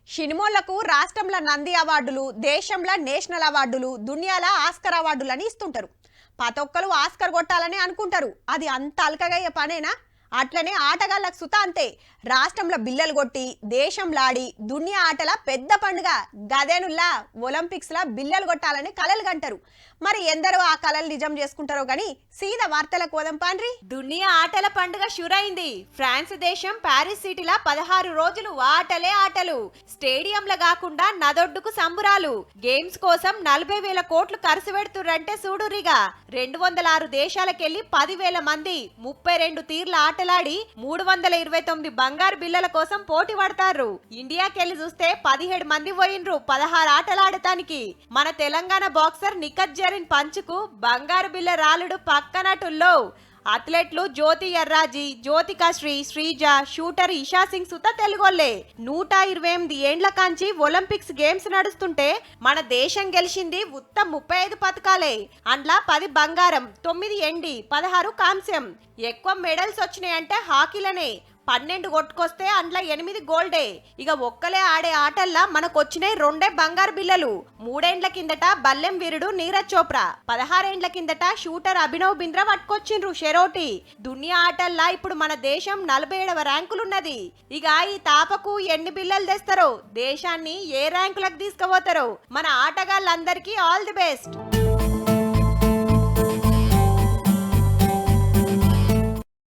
సినిమాలకు రాష్ట్రంలో నంది అవార్డులు, దేశంలో నేషనల్ అవార్డులు, దునియాల ఆస్కర్ అవార్డులని ఇస్తుంటారు. ప్రతి ఒక్కరు ఆస్కర్ కొట్టాలని అనుకుంటారు. అది అంత అల్కగయ్యే పనేనా? అట్లనే ఆటగాళ్ళకు సుత అంతే. రాష్ట్రంలో బిల్లలు కొట్టి దేశంలో ఆడి దునియా ఆటల పెద్ద పండుగ గదేనుల్లా ఒలింపిక్స్లా బిల్లలు కొట్టాలని కలలు కంటారు. మరి ఎందరో ఆ కలలు నిజం చేసుకుంటారో గాని సీదా వార్తలకు పోదాం పాండ్రి. దునియా ఆటల పండుగ షురైంది. ఫ్రాన్స్ దేశం ప్యారిస్ సిటీలా 16 రోజులు ఆటలే ఆటలు. స్టేడియంల కాకుండా నదొడ్డుకు సంబురాలు. గేమ్స్ కోసం 40,000 కోట్లు ఖర్చు పెడుతుర్రంటే చూడురిగా. 206 దేశాలకెళ్లి 10,000 మంది 32 తీర్ల ఆటలాడి 329 బంగారు బిల్లల కోసం పోటీ పడతారు. ఇండియాకెళ్లి చూస్తే 17 మంది పోయిండ్రు 16 ఆటలాడటానికి. మన తెలంగాణ బాక్సర్ నిఖత్ జరీన్ పంచుకు బంగారు బిల్ల రాలుడు పక్కనటుల్లో. అథ్లెట్లు జ్యోతి ఎర్రాజీ, జ్యోతికా శ్రీజ, షూటర్ ఇషా సింగ్ సుత తెలుగోళ్లే. 128 ఏండ్ల కాంచి ఒలింపిక్స్ గేమ్స్ నడుస్తుంటే మన దేశం గెలిచింది ఉత్తం 35 పతకాలే. అండ్లా 10 బంగారం, 9 ఎండి, 16 కాంస్యం. ఎక్కువ మెడల్స్ వచ్చినాయంటే హాకీలనే. 12 కొట్టుకొస్తే అందులో 8 గోల్డే. ఇక ఒక్కలే ఆడే ఆటల్లా మనకొచ్చినాయి 2 బంగారు బిల్లలు. 3 ఏండ్ల కిందట బల్లెం వీరుడు నీరజ్ చోప్రా, 16 ఏండ్ల కిందట షూటర్ అభినవ్ బింద్రా పట్టుకొచ్చిండ్రు షెరోటి. దునియా ఆటల్లా ఇప్పుడు మన దేశం 47వ ర్యాంకులున్నది. ఇక ఈ తాపకు ఎన్ని బిల్లలు తెస్తారో, దేశాన్ని ఏ ర్యాంకులకు తీసుకుపోతారో. మన ఆటగాళ్ళందరికీ ఆల్ ది బెస్ట్.